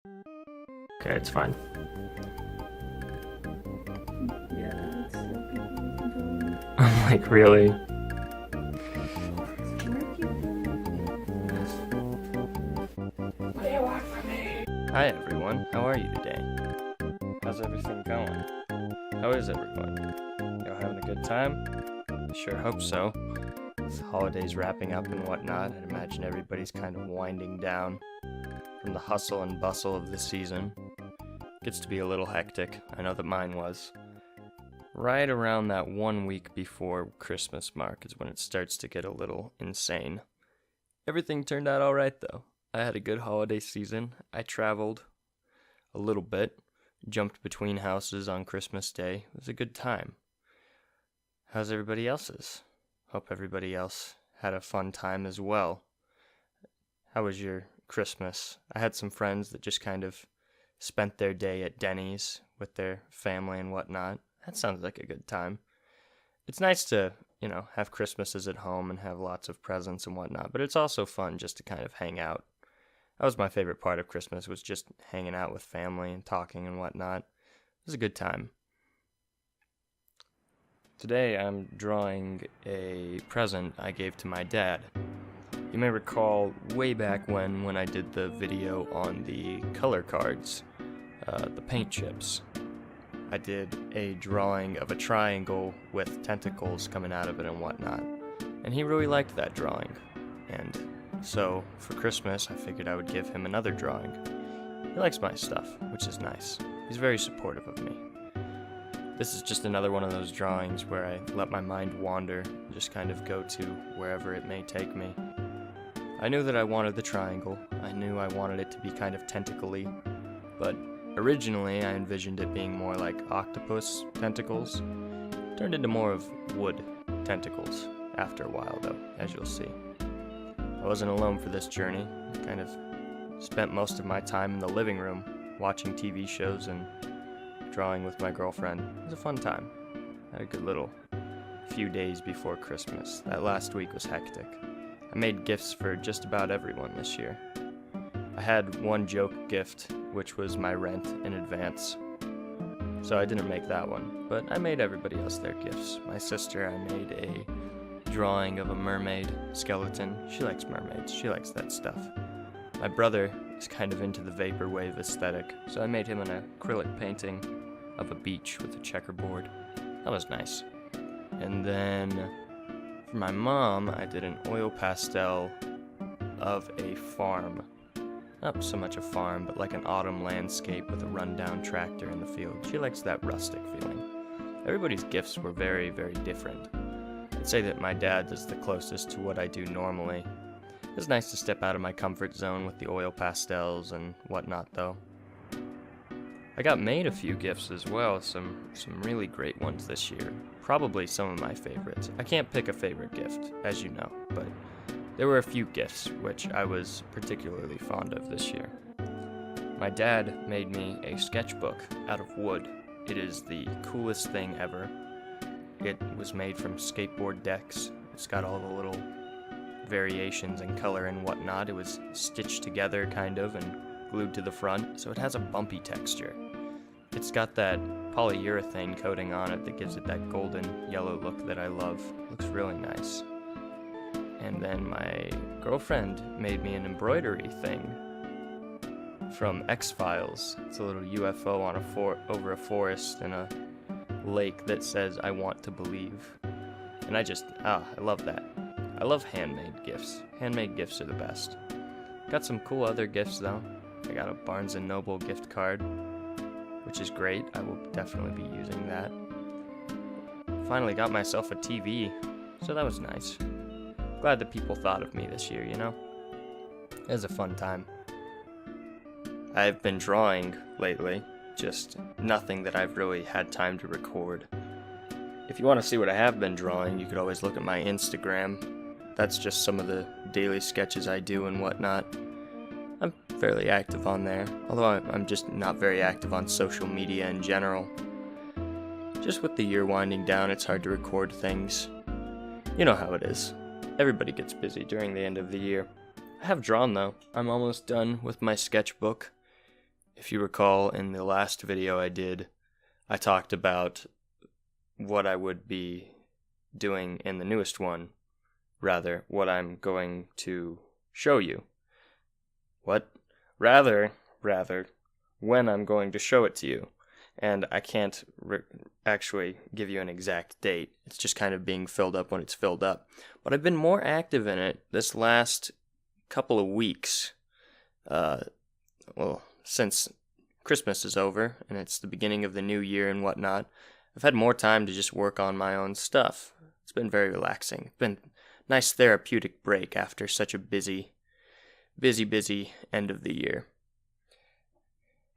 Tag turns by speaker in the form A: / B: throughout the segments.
A: Okay, it's fine.
B: Yeah, it's so people.
A: I'm like, really?
B: What do you want from me?
C: Hi everyone, how are you today? How's everything going? How is everyone? Y'all having a good time? I sure hope so. With the holidays wrapping up and whatnot, I'd imagine everybody's kind of winding down from the hustle and bustle of the season. Gets to be a little hectic, I know that mine was. Right around that 1 week before Christmas mark is when it starts to get a little insane. Everything turned out alright though. I had a good holiday season. I traveled a little bit, jumped between houses on Christmas Day. It was a good time. How's everybody else's? Hope everybody else had a fun time as well. How was your Christmas? I had some friends that just kind of spent their day at Denny's with their family and whatnot. That sounds like a good time. It's nice to, have Christmases at home and have lots of presents and whatnot, but it's also fun just to kind of hang out. That was my favorite part of Christmas, was just hanging out with family and talking and whatnot. It was a good time. Today I'm drawing a present I gave to my dad. You may recall way back when I did the video on the color cards, the paint chips. I did a drawing of a triangle with tentacles coming out of it and whatnot. And he really liked that drawing. And so, for Christmas, I figured I would give him another drawing. He likes my stuff, which is nice. He's very supportive of me. This is just another one of those drawings where I let my mind wander, and just kind of go to wherever it may take me. I knew that I wanted the triangle. I knew I wanted it to be kind of tentacle-y, but originally I envisioned it being more like octopus tentacles. Turned into more of wood tentacles after a while though, as you'll see. I wasn't alone for this journey. I kind of spent most of my time in the living room, watching TV shows and drawing with my girlfriend. It was a fun time. I had a good little few days before Christmas. That last week was hectic. I made gifts for just about everyone this year. I had one joke gift, which was my rent in advance. So I didn't make that one, but I made everybody else their gifts. My sister, I made a drawing of a mermaid skeleton. She likes mermaids. She likes that stuff. My brother is kind of into the vaporwave aesthetic, so I made him an acrylic painting of a beach with a checkerboard. That was nice. And then for my mom, I did an oil pastel of a farm. Not so much a farm, but like an autumn landscape with a rundown tractor in the field. She likes that rustic feeling. Everybody's gifts were very, very different. I'd say that my dad is the closest to what I do normally. It's nice to step out of my comfort zone with the oil pastels and whatnot though. I got made a few gifts as well, some really great ones this year. Probably some of my favorites. I can't pick a favorite gift, as you know, but there were a few gifts which I was particularly fond of this year. My dad made me a sketchbook out of wood. It is the coolest thing ever. It was made from skateboard decks. It's got all the little variations in color and whatnot. It was stitched together kind of and glued to the front, so it has a bumpy texture. It's got that polyurethane coating on it that gives it that golden yellow look that I love. Looks really nice. And then my girlfriend made me an embroidery thing from X-Files. It's a little UFO on over a forest and a lake that says, "I want to believe." And I love that. I love handmade gifts. Handmade gifts are the best. Got some cool other gifts though. I got a Barnes & Noble gift card, which is great. I will definitely be using that. Finally got myself a TV, so that was nice. Glad that people thought of me this year, It was a fun time. I've been drawing lately, just nothing that I've really had time to record. If you want to see what I have been drawing, you could always look at my Instagram. That's just some of the daily sketches I do and whatnot. I'm fairly active on there, although I'm just not very active on social media in general. Just with the year winding down, it's hard to record things. You know how it is. Everybody gets busy during the end of the year. I have drawn though. I'm almost done with my sketchbook. If you recall, in the last video I did, I talked about what I would be doing in the newest one, rather, what I'm going to show you. Rather, when I'm going to show it to you. And I can't actually give you an exact date. It's just kind of being filled up when it's filled up. But I've been more active in it this last couple of weeks. Since Christmas is over and it's the beginning of the new year and whatnot, I've had more time to just work on my own stuff. It's been very relaxing. It's been a nice therapeutic break after such a busy end of the year.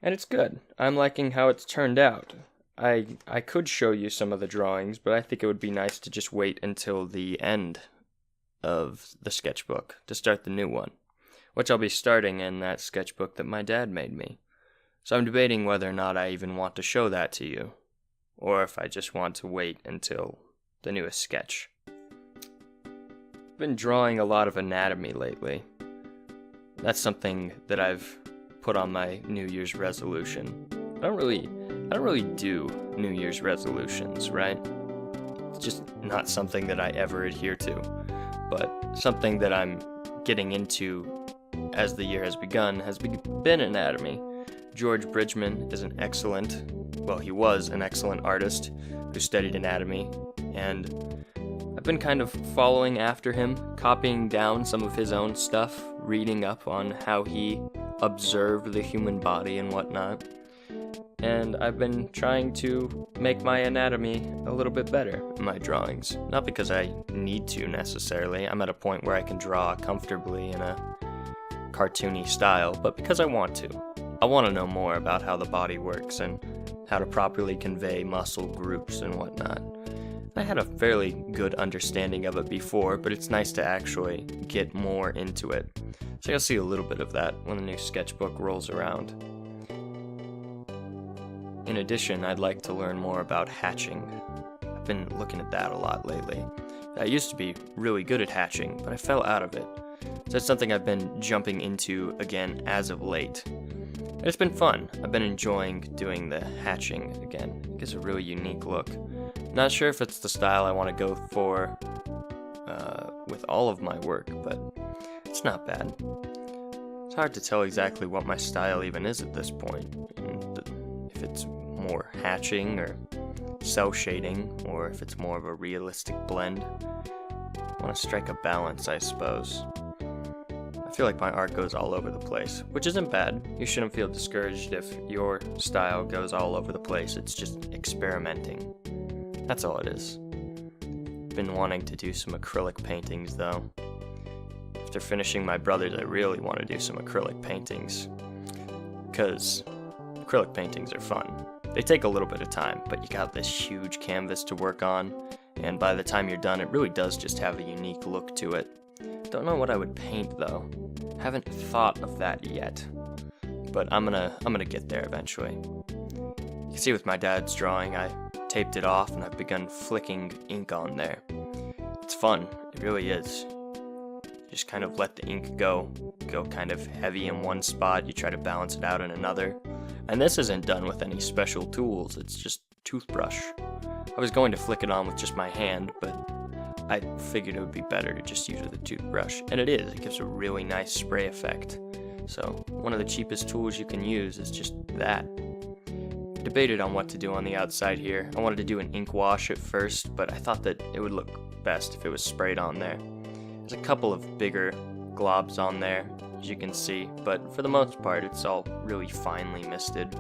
C: And it's good. I'm liking how it's turned out. I could show you some of the drawings, but I think it would be nice to just wait until the end of the sketchbook to start the new one, which I'll be starting in that sketchbook that my dad made me. So I'm debating whether or not I even want to show that to you, or if I just want to wait until the newest sketch. I've been drawing a lot of anatomy lately. That's something that I've put on my New Year's resolution. I don't really do New Year's resolutions, right? It's just not something that I ever adhere to, but something that I'm getting into as the year has begun has been anatomy. George Bridgman is he was an excellent artist who studied anatomy, and I've been kind of following after him, copying down some of his own stuff, reading up on how he observed the human body and whatnot, and I've been trying to make my anatomy a little bit better in my drawings. Not because I need to necessarily, I'm at a point where I can draw comfortably in a cartoony style, but because I want to. I want to know more about how the body works and how to properly convey muscle groups and whatnot. I had a fairly good understanding of it before, but it's nice to actually get more into it. So you'll see a little bit of that when the new sketchbook rolls around. In addition, I'd like to learn more about hatching. I've been looking at that a lot lately. I used to be really good at hatching, but I fell out of it. So it's something I've been jumping into again as of late. And it's been fun. I've been enjoying doing the hatching again. It gives a really unique look. Not sure if it's the style I want to go for with all of my work, but it's not bad. It's hard to tell exactly what my style even is at this point. If it's more hatching or cell shading, or if it's more of a realistic blend. I want to strike a balance, I suppose. I feel like my art goes all over the place, which isn't bad. You shouldn't feel discouraged if your style goes all over the place. It's just experimenting. That's all it is. Been wanting to do some acrylic paintings though. After finishing my brother's, I really want to do some acrylic paintings. Because acrylic paintings are fun. They take a little bit of time, but you got this huge canvas to work on, and by the time you're done, it really does just have a unique look to it. Don't know what I would paint though. Haven't thought of that yet. But I'm gonna get there eventually. You can see with my dad's drawing, I taped it off and I've begun flicking ink on there. It's fun, it really is. Just kind of let the ink go kind of heavy in one spot, you try to balance it out in another. And this isn't done with any special tools, it's just toothbrush. I was going to flick it on with just my hand, but I figured it would be better to just use it with a toothbrush. And it is, it gives a really nice spray effect. So one of the cheapest tools you can use is just that. I debated on what to do on the outside here. I wanted to do an ink wash at first, but I thought that it would look best if it was sprayed on there. There's a couple of bigger globs on there, as you can see, but for the most part it's all really finely misted.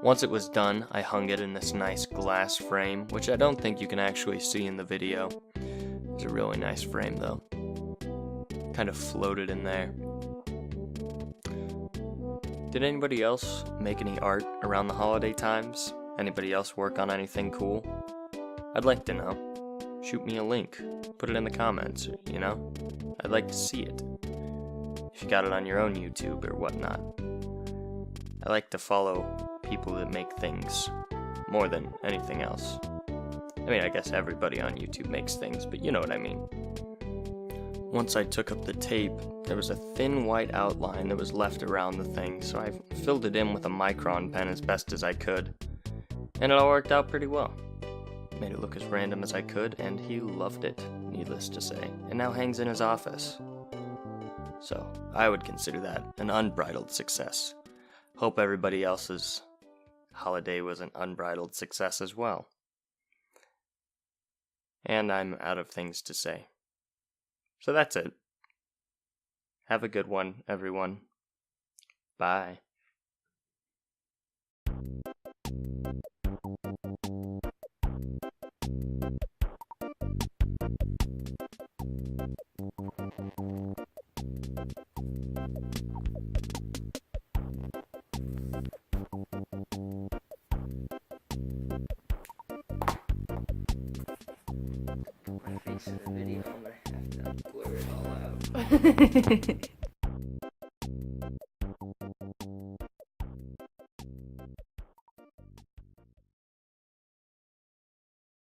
C: Once it was done, I hung it in this nice glass frame, which I don't think you can actually see in the video. It's a really nice frame though. Kind of floated in there. Did anybody else make any art around the holiday times? Anybody else work on anything cool? I'd like to know. Shoot me a link. Put it in the comments, you know? I'd like to see it. If you got it on your own YouTube or whatnot. I like to follow people that make things more than anything else. I mean, I guess everybody on YouTube makes things, but you know what I mean. once I took up the tape, there was a thin white outline that was left around the thing, so I filled it in with a micron pen as best as I could. And it all worked out pretty well. Made it look as random as I could, and he loved it, needless to say, and now hangs in his office. So, I would consider that an unbridled success. Hope everybody else's holiday was an unbridled success as well. And I'm out of things to say. So that's it. Have a good one, everyone. Bye. When I finish the video, I'm gonna have to blur it all out.